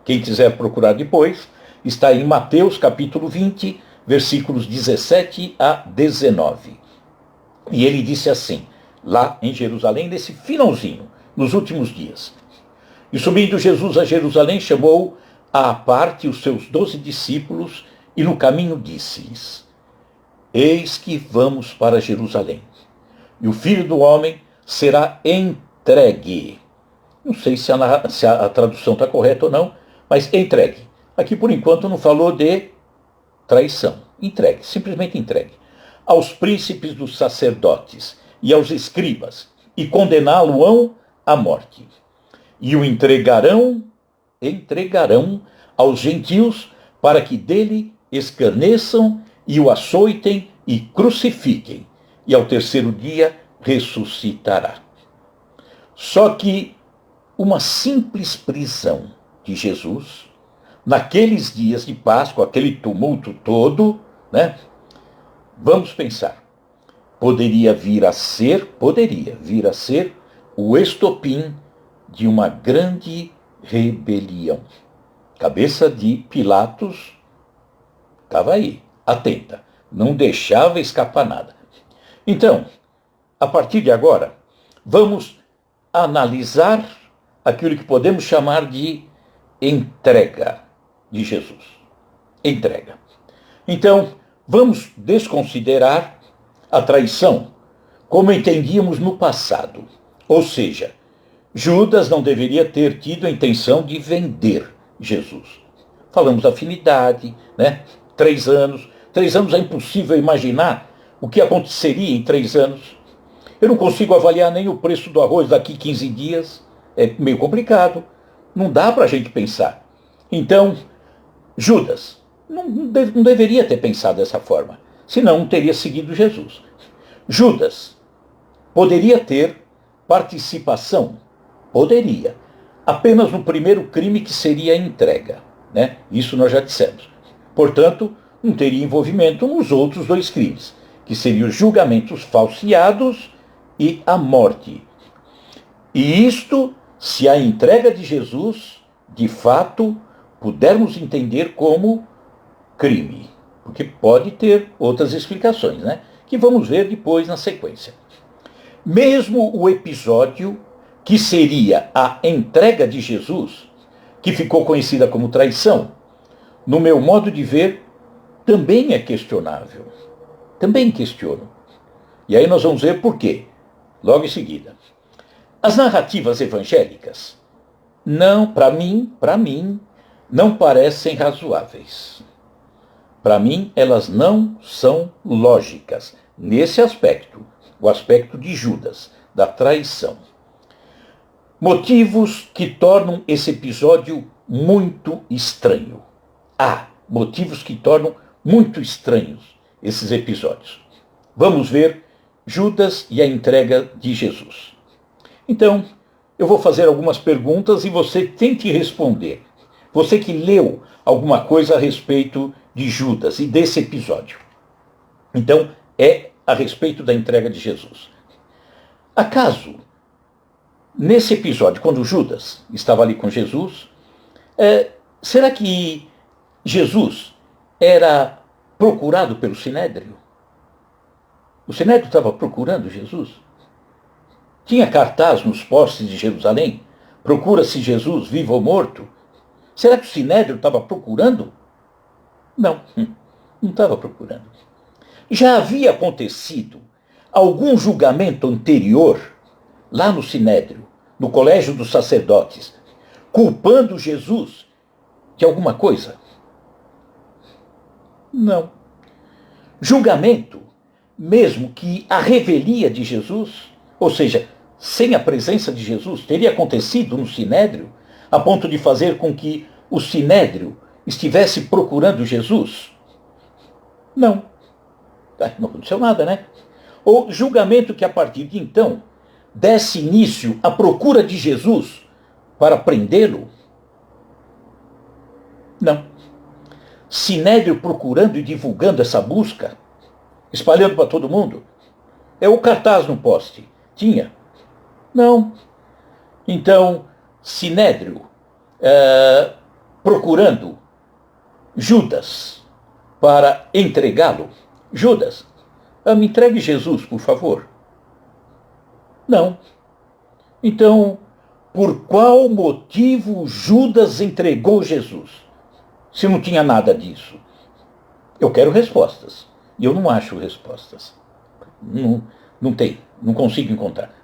Quem quiser procurar depois, está em Mateus capítulo 20, versículos 17 a 19. E ele disse assim, lá em Jerusalém, nesse finalzinho, nos últimos dias. E subindo Jesus a Jerusalém, chamou à parte os seus 12 discípulos e no caminho disse-lhes, eis que vamos para Jerusalém, e o Filho do Homem será entregue. Não sei se a tradução está correta ou não, mas entregue. Aqui, por enquanto, não falou de traição. Entregue, simplesmente entregue. Aos príncipes dos sacerdotes e aos escribas, e condená-lo-ão à morte. E o entregarão aos gentios, para que dele escarneçam e o açoitem e crucifiquem. E ao terceiro dia ressuscitará. Só que uma simples prisão de Jesus, naqueles dias de Páscoa, aquele tumulto todo, né? Vamos pensar, poderia vir a ser o estopim de uma grande rebelião. Cabeça de Pilatos estava aí, atenta, não deixava escapar nada. Então, a partir de agora, vamos analisar aquilo que podemos chamar de entrega de Jesus. Entrega. Então, vamos desconsiderar a traição como entendíamos no passado. Ou seja, Judas não deveria ter tido a intenção de vender Jesus. Falamos afinidade, né? 3 anos. 3 anos é impossível imaginar o que aconteceria em 3 anos. Eu não consigo avaliar nem o preço do arroz daqui 15 dias. É meio complicado. Não dá para a gente pensar. Então, Judas não deveria ter pensado dessa forma. Senão não teria seguido Jesus. Judas poderia ter participação. Poderia. Apenas no primeiro crime, que seria a entrega, né? Isso nós já dissemos. Portanto, não teria envolvimento nos outros 2 crimes, que seriam os julgamentos falseados e a morte. E isto, se a entrega de Jesus, de fato, pudermos entender como crime. Porque pode ter outras explicações, né? que vamos ver depois na sequência. Mesmo o episódio que seria a entrega de Jesus, que ficou conhecida como traição, no meu modo de ver, também é questionável. Também questiono. E aí nós vamos ver por quê, logo em seguida. As narrativas evangélicas, não, para mim, não parecem razoáveis. Para mim, elas não são lógicas nesse aspecto, o aspecto de Judas, da traição. Motivos que tornam esse episódio muito estranho. Há motivos que tornam muito estranhos esses episódios. Vamos ver Judas e a entrega de Jesus. Então, eu vou fazer algumas perguntas e você tente responder. Você que leu alguma coisa a respeito de Judas e desse episódio. Então, é a respeito da entrega de Jesus. Acaso, nesse episódio, quando Judas estava ali com Jesus, será que Jesus era procurado pelo Sinédrio? O Sinédrio estava procurando Jesus? Tinha cartaz nos postes de Jerusalém? Procura-se Jesus, vivo ou morto? Será que o Sinédrio estava procurando? Não, não estava procurando. Já havia acontecido algum julgamento anterior, lá no Sinédrio, no colégio dos sacerdotes, culpando Jesus de alguma coisa? Não. Julgamento, mesmo que a revelia de Jesus, ou seja, sem a presença de Jesus, teria acontecido no Sinédrio, a ponto de fazer com que o Sinédrio estivesse procurando Jesus? Não. Não aconteceu nada, né? Ou julgamento que a partir de então desse início à procura de Jesus para prendê-lo? Não. Sinédrio procurando e divulgando essa busca, espalhando para todo mundo? É o cartaz no poste. Tinha? Não. Então, Sinédrio procurando Judas para entregá-lo. Judas, me entregue Jesus, por favor. Não. Então, por qual motivo Judas entregou Jesus? Se não tinha nada disso. Eu quero respostas. E eu não acho respostas. Não tem. Não consigo encontrar.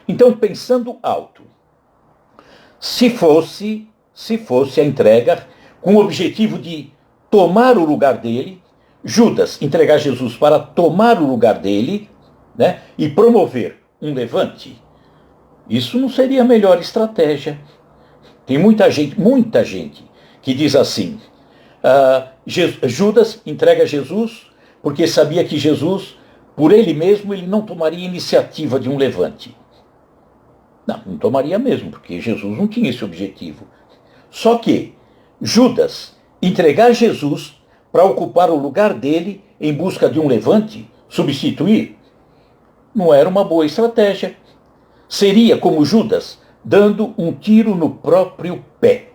Então, pensando alto. Se fosse a entrega com o objetivo de tomar o lugar dele, Judas entregar Jesus para tomar o lugar dele, né, e promover um levante, isso não seria a melhor estratégia. Tem muita gente que diz assim, Judas entrega Jesus porque sabia que Jesus, por ele mesmo, ele não tomaria iniciativa de um levante. Não tomaria mesmo, porque Jesus não tinha esse objetivo. Só que Judas entregar Jesus para ocupar o lugar dele em busca de um levante, substituir, não era uma boa estratégia. Seria como Judas dando um tiro no próprio pé.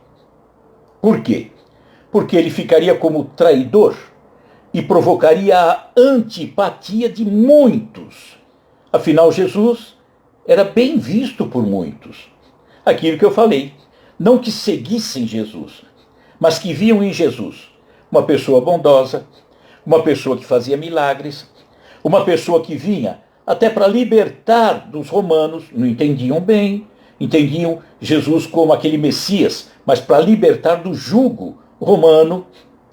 Por quê? Porque ele ficaria como traidor e provocaria a antipatia de muitos. Afinal, Jesus era bem visto por muitos. Aquilo que eu falei, não que seguissem Jesus, mas que viam em Jesus uma pessoa bondosa, uma pessoa que fazia milagres, uma pessoa que vinha até para libertar dos romanos, não entendiam bem, entendiam Jesus como aquele Messias, mas para libertar do jugo romano.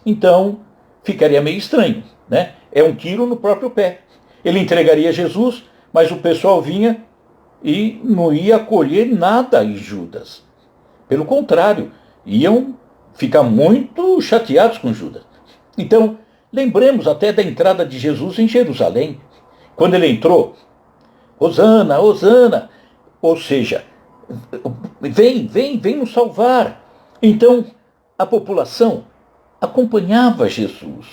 Então, ficaria meio estranho, né? É um tiro no próprio pé. Ele entregaria Jesus, mas o pessoal vinha e não ia acolher nada em Judas. Pelo contrário, iam ficar muito chateados com Judas. Então, lembremos até da entrada de Jesus em Jerusalém. Quando ele entrou, Hosana, Hosana, ou seja, vem nos salvar. Então, a população acompanhava Jesus,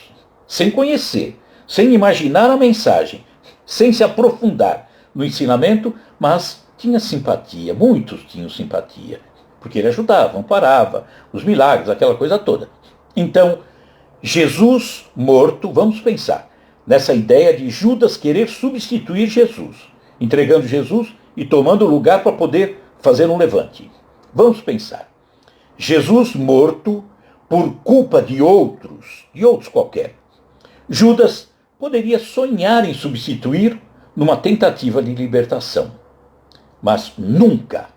sem conhecer, sem imaginar a mensagem, sem se aprofundar no ensinamento, mas tinha simpatia, muitos tinham simpatia, porque ele ajudava, amparava, os milagres, aquela coisa toda. Então, Jesus morto, vamos pensar, nessa ideia de Judas querer substituir Jesus, entregando Jesus e tomando lugar para poder fazer um levante. Vamos pensar. Jesus morto por culpa de outros qualquer. Judas poderia sonhar em substituir numa tentativa de libertação, mas nunca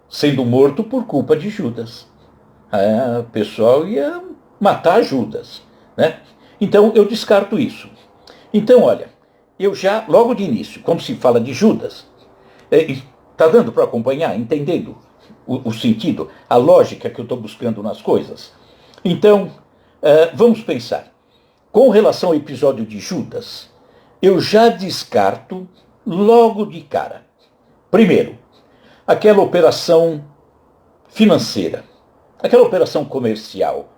sendo morto por culpa de Judas. O pessoal ia matar Judas, né? Então eu descarto isso. Então, olha, eu já, logo de início, como se fala de Judas, está dando para acompanhar, entendendo o sentido, a lógica que eu estou buscando nas coisas? Então, vamos pensar. Com relação ao episódio de Judas, eu já descarto logo de cara. Primeiro, aquela operação financeira, aquela operação comercial,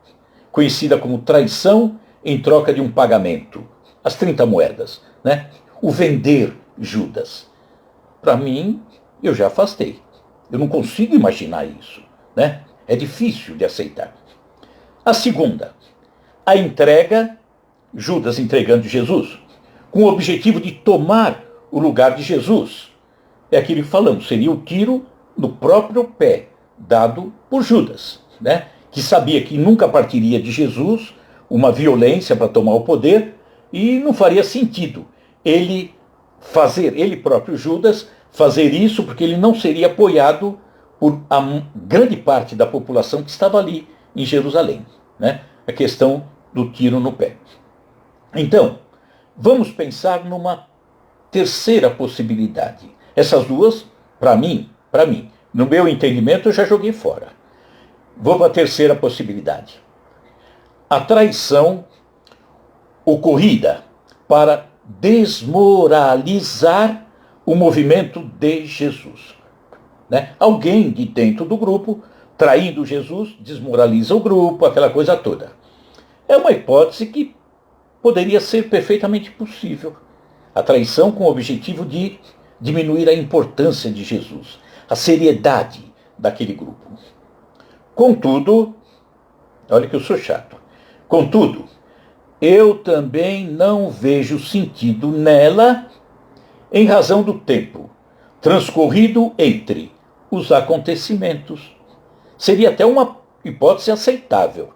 conhecida como traição em troca de um pagamento, as 30 moedas, né? O vender Judas. Para mim, eu já afastei. Eu não consigo imaginar isso, né? É difícil de aceitar. A segunda, a entrega, Judas entregando Jesus, com o objetivo de tomar o lugar de Jesus. É aquilo que falamos, seria o tiro no próprio pé, dado por Judas, né? Que sabia que nunca partiria de Jesus, uma violência para tomar o poder, e não faria sentido ele próprio Judas, fazer isso, porque ele não seria apoiado por a grande parte da população que estava ali em Jerusalém, né? A questão do tiro no pé. Então, vamos pensar numa terceira possibilidade. Essas duas, para mim, no meu entendimento, eu já joguei fora. Vou para a terceira possibilidade. A traição ocorrida para desmoralizar o movimento de Jesus, né? Alguém de dentro do grupo, traindo Jesus, desmoraliza o grupo, aquela coisa toda. É uma hipótese que poderia ser perfeitamente possível. A traição com o objetivo de diminuir a importância de Jesus, a seriedade daquele grupo. Contudo, olha que eu sou chato. Contudo, eu também não vejo sentido nela em razão do tempo transcorrido entre os acontecimentos. Seria até uma hipótese aceitável,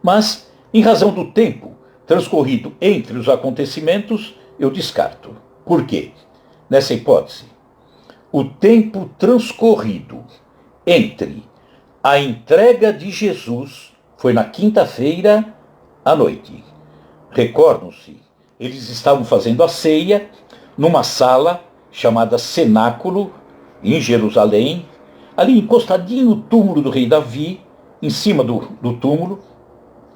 mas em razão do tempo transcorrido entre os acontecimentos, eu descarto. Por quê? Nessa hipótese, o tempo transcorrido entre a entrega de Jesus foi na quinta-feira à noite. Recordam-se, eles estavam fazendo a ceia numa sala chamada Cenáculo, em Jerusalém, ali encostadinho no túmulo do rei Davi, em cima do túmulo.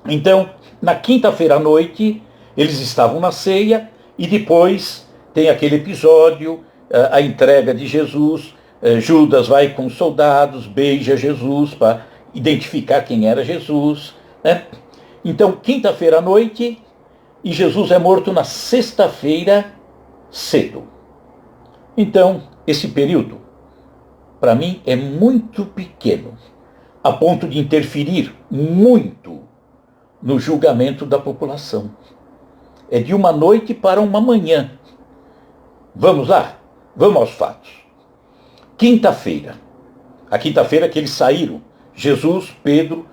Então, na quinta-feira à noite, eles estavam na ceia e depois tem aquele episódio, a entrega de Jesus. Judas vai com os soldados, beija Jesus para identificar quem era Jesus, né? Então, quinta-feira à noite, e Jesus é morto na sexta-feira cedo. Então, esse período, para mim, é muito pequeno, a ponto de interferir muito no julgamento da população. É de uma noite para uma manhã. Vamos lá? Vamos aos fatos. Quinta-feira. A quinta-feira que eles saíram, Jesus, Pedro,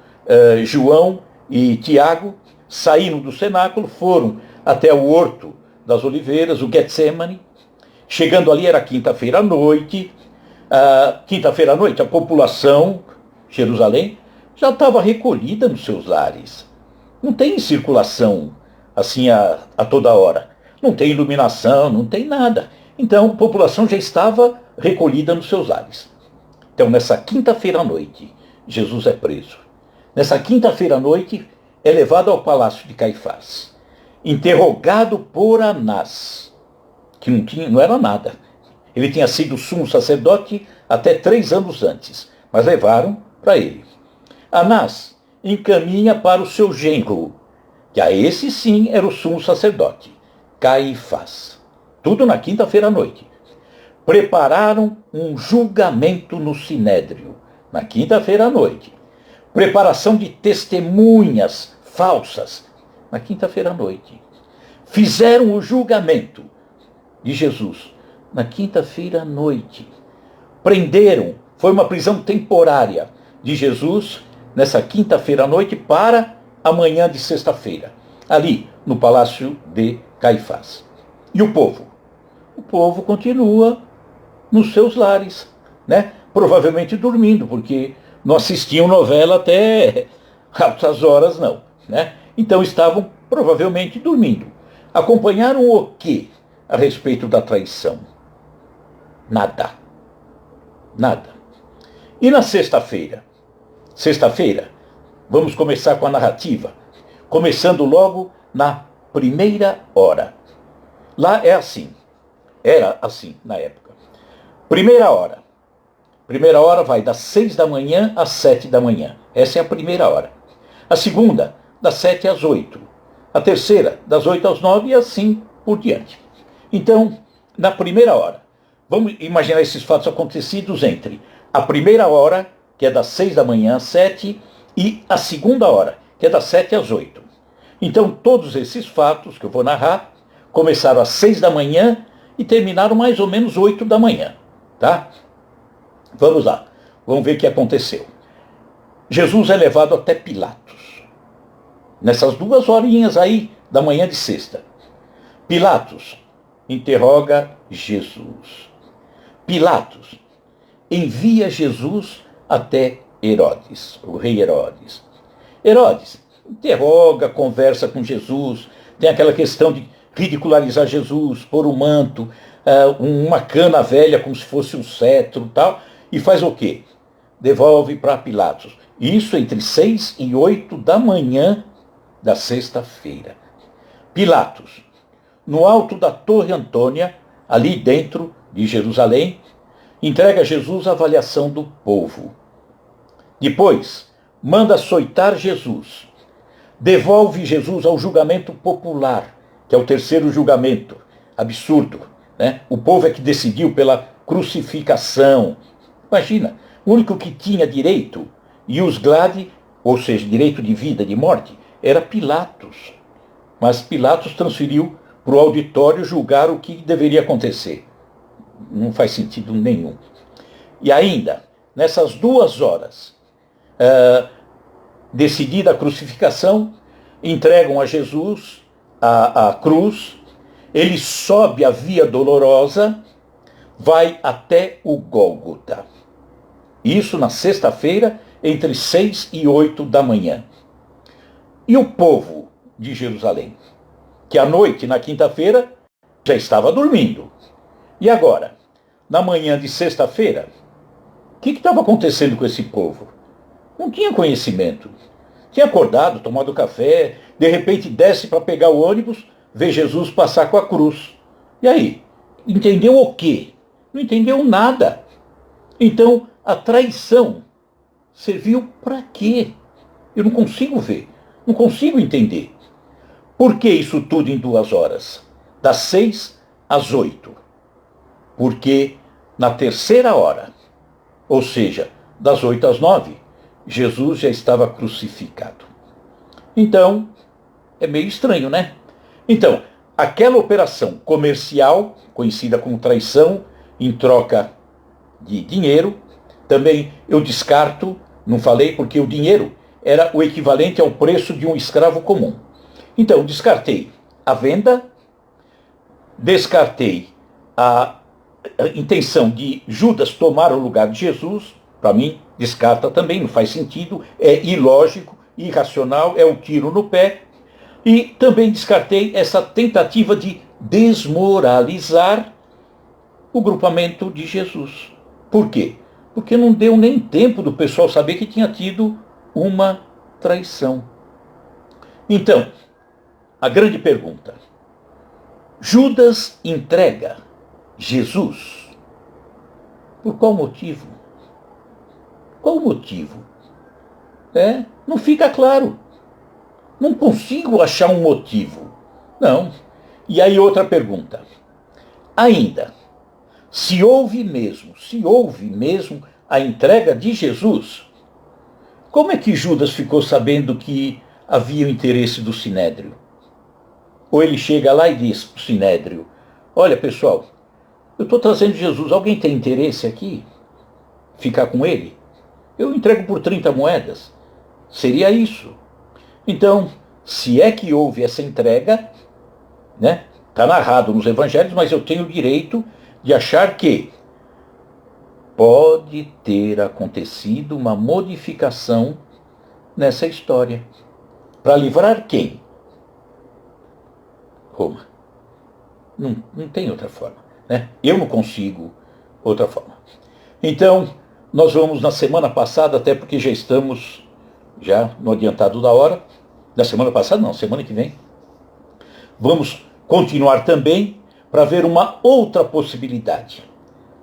João e Tiago, saíram do cenáculo, foram até o Horto das Oliveiras, o Getsemane. Chegando ali era quinta-feira à noite. Quinta-feira à noite a população, Jerusalém, já estava recolhida nos seus lares. Não tem circulação assim a toda hora. Não tem iluminação, não tem nada. Então a população já estava recolhida nos seus lares. Então nessa quinta-feira à noite, Jesus é preso. Nessa quinta-feira à noite, é levado ao palácio de Caifás, interrogado por Anás, que não era nada. Ele tinha sido sumo sacerdote até 3 anos antes, mas levaram para ele. Anás encaminha para o seu genro, que a esse sim era o sumo sacerdote, Caifás. Tudo na quinta-feira à noite. Prepararam um julgamento no Sinédrio, na quinta-feira à noite. Preparação de testemunhas falsas, na quinta-feira à noite. fizeram o julgamento de Jesus na quinta-feira à noite. Prenderam, foi uma prisão temporária de Jesus nessa quinta-feira à noite para amanhã de sexta-feira, ali no palácio de Caifás. E o povo? O povo continua nos seus lares, né? Provavelmente dormindo, porque não assistiam novela até altas horas, não, né? Então estavam provavelmente dormindo. Acompanharam o quê a respeito da traição? Nada. Nada. E na sexta-feira? Sexta-feira, vamos começar com a narrativa, começando logo na primeira hora. Lá é assim, era assim na época. Primeira hora. Primeira hora vai das 6 da manhã às 7 da manhã. Essa é a primeira hora. A segunda, das 7 às 8. A terceira, das 8 às 9 e assim por diante. Então, na primeira hora, vamos imaginar esses fatos acontecidos entre a primeira hora, que é das 6 da manhã às 7, e a segunda hora, que é das 7 às 8. Então, todos esses fatos que eu vou narrar começaram às 6 da manhã e terminaram mais ou menos 8 da manhã, tá? Vamos lá, vamos ver o que aconteceu. Jesus é levado até Pilatos, nessas 2 horinhas aí da manhã de sexta. Pilatos interroga Jesus. Pilatos envia Jesus até Herodes, o rei Herodes. Herodes interroga, conversa com Jesus, tem aquela questão de ridicularizar Jesus, pôr o manto, uma cana velha como se fosse um cetro e tal, e faz o quê? Devolve para Pilatos. Isso entre 6 e 8 da manhã da sexta-feira. Pilatos, no alto da Torre Antônia, ali dentro de Jerusalém, entrega a Jesus a avaliação do povo. Depois, manda açoitar Jesus. Devolve Jesus ao julgamento popular, que é o terceiro julgamento. Absurdo, né? O povo é que decidiu pela crucificação. Imagina, o único que tinha direito, ius gladi, ou seja, direito de vida, de morte, era Pilatos. Mas Pilatos transferiu para o auditório julgar o que deveria acontecer. Não faz sentido nenhum. E ainda, nessas 2 horas, decidida a crucificação, entregam a Jesus a cruz, ele sobe a via dolorosa, vai até o Gólgota. Isso na sexta-feira, entre 6 e 8 da manhã. E o povo de Jerusalém, que à noite, na quinta-feira, já estava dormindo. E agora, na manhã de sexta-feira, o que estava acontecendo com esse povo? Não tinha conhecimento. Tinha acordado, tomado café, de repente desce para pegar o ônibus, vê Jesus passar com a cruz. E aí? Entendeu o quê? Não entendeu nada. Então, a traição serviu para quê? Eu não consigo ver, não consigo entender. Por que isso tudo em 2 horas? Das 6 às 8. Porque na terceira hora, ou seja, das 8 às 9, Jesus já estava crucificado. Então, é meio estranho, né? Então, aquela operação comercial, conhecida como traição, em troca de dinheiro, também eu descarto, não falei porque o dinheiro era o equivalente ao preço de um escravo comum. Então, descartei a venda, descartei a intenção de Judas tomar o lugar de Jesus, para mim, descarta também, não faz sentido, é ilógico, irracional, é um tiro no pé. E também descartei essa tentativa de desmoralizar o grupamento de Jesus. Por quê? Porque não deu nem tempo do pessoal saber que tinha tido uma traição. Então, a grande pergunta: Judas entrega Jesus? Por qual motivo? Qual o motivo? Não fica claro. Não consigo achar um motivo. Não. E aí outra pergunta. Ainda, se houve mesmo a entrega de Jesus, como é que Judas ficou sabendo que havia o interesse do Sinédrio? Ou ele chega lá e diz para o Sinédrio: olha, pessoal, eu estou trazendo Jesus, alguém tem interesse aqui? Ficar com ele? Eu entrego por 30 moedas. Seria isso. Então, se é que houve essa entrega, né? Está narrado nos evangelhos, mas eu tenho o direito de achar que pode ter acontecido uma modificação nessa história. Para livrar quem? Roma. Não tem outra forma. Né? Eu não consigo outra forma. Então, nós vamos na semana passada, até porque já estamos no adiantado da hora. Da semana passada não, semana que vem. Vamos continuar também para ver uma outra possibilidade.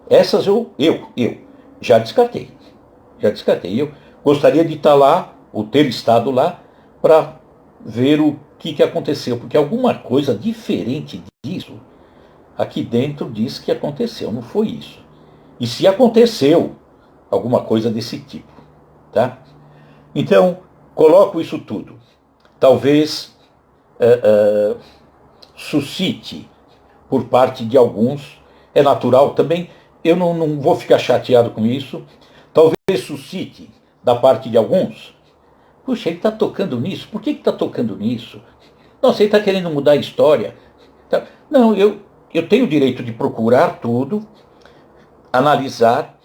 Essas eu já descartei. Eu gostaria de estar lá, ou ter estado lá, para ver o que aconteceu. Porque alguma coisa diferente disso, aqui dentro diz que aconteceu. Não foi isso. E se aconteceu alguma coisa desse tipo. Tá? Então, coloco isso tudo. Talvez suscite por parte de alguns, é natural também, eu não vou ficar chateado com isso, talvez suscite da parte de alguns, puxa, ele está tocando nisso, por que está tocando nisso? Nossa, ele está querendo mudar a história. Não, eu tenho o direito de procurar tudo, analisar,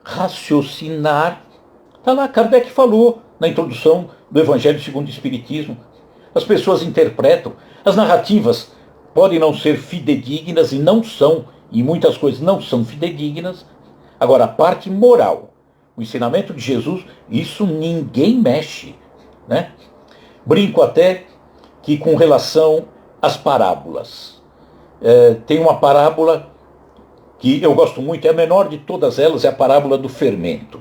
raciocinar. Está lá, Kardec falou na introdução do Evangelho segundo o Espiritismo. As pessoas interpretam, as narrativas podem não ser fidedignas e não são, e muitas coisas não são fidedignas. Agora, a parte moral, o ensinamento de Jesus, isso ninguém mexe. Né? Brinco até que com relação às parábolas. Tem uma parábola que eu gosto muito, é a menor de todas elas, é a parábola do fermento.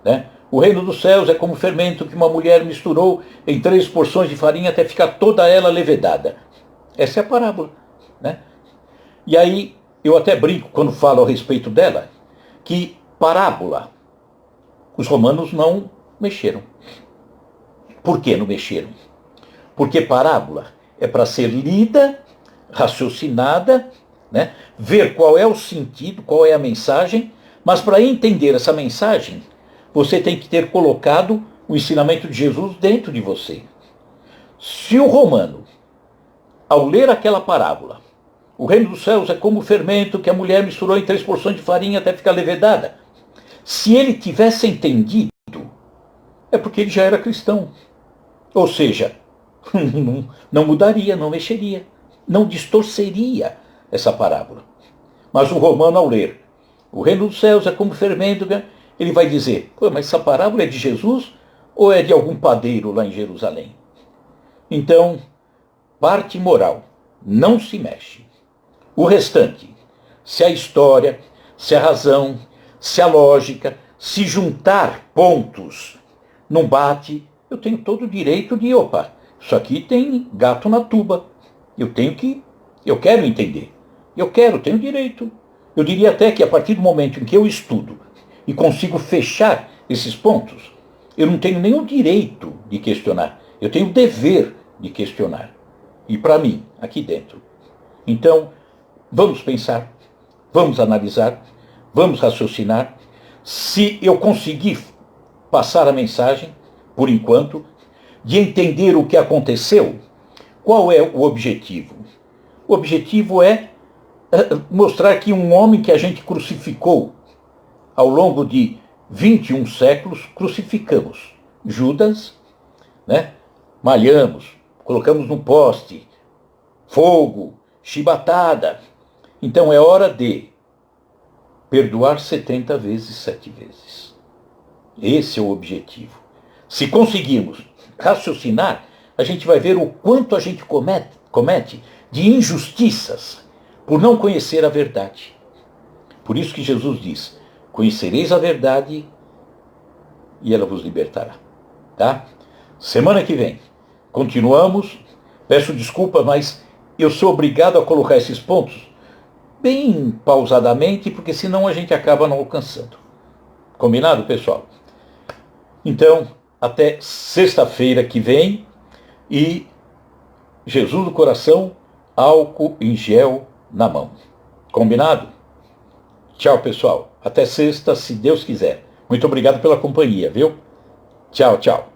Né? O reino dos céus é como fermento que uma mulher misturou em 3 porções de farinha até ficar toda ela levedada. Essa é a parábola. Né? E aí, eu até brinco quando falo a respeito dela, que parábola, os romanos não mexeram. Por que não mexeram? Porque parábola é para ser lida, raciocinada, né? Ver qual é o sentido, qual é a mensagem, mas para entender essa mensagem, você tem que ter colocado o ensinamento de Jesus dentro de você. Se o romano, ao ler aquela parábola, o reino dos céus é como o fermento que a mulher misturou em 3 porções de farinha até ficar levedada, se ele tivesse entendido, é porque ele já era cristão. Ou seja, não mudaria, não mexeria, não distorceria essa parábola. Mas o romano, ao ler o reino dos céus é como fermento, ele vai dizer, pô, mas essa parábola é de Jesus ou é de algum padeiro lá em Jerusalém? Então, parte moral, não se mexe. O restante, se a história, se a razão, se a lógica, se juntar pontos não bate, eu tenho todo o direito de, isso aqui tem gato na tuba. Eu quero entender. Tenho direito. Eu diria até que a partir do momento em que eu estudo e consigo fechar esses pontos, eu não tenho nenhum direito de questionar. Eu tenho o dever de questionar. E para mim, aqui dentro. Então, vamos pensar, vamos analisar, vamos raciocinar. Se eu conseguir passar a mensagem, por enquanto, de entender o que aconteceu, qual é o objetivo? O objetivo é mostrar que um homem que a gente crucificou ao longo de 21 séculos, crucificamos. Judas, né? Malhamos, colocamos no poste, fogo, chibatada. Então é hora de perdoar 70 vezes, 7 vezes. Esse é o objetivo. Se conseguirmos raciocinar, a gente vai ver o quanto a gente comete de injustiças por não conhecer a verdade. Por isso que Jesus diz, conhecereis a verdade e ela vos libertará. Tá? Semana que vem, continuamos. Peço desculpa, mas eu sou obrigado a colocar esses pontos bem pausadamente, porque senão a gente acaba não alcançando. Combinado, pessoal? Então, até sexta-feira que vem, e Jesus do coração álcool em gel na mão. Combinado? Tchau, pessoal. Até sexta, se Deus quiser. Muito obrigado pela companhia, viu? Tchau, tchau.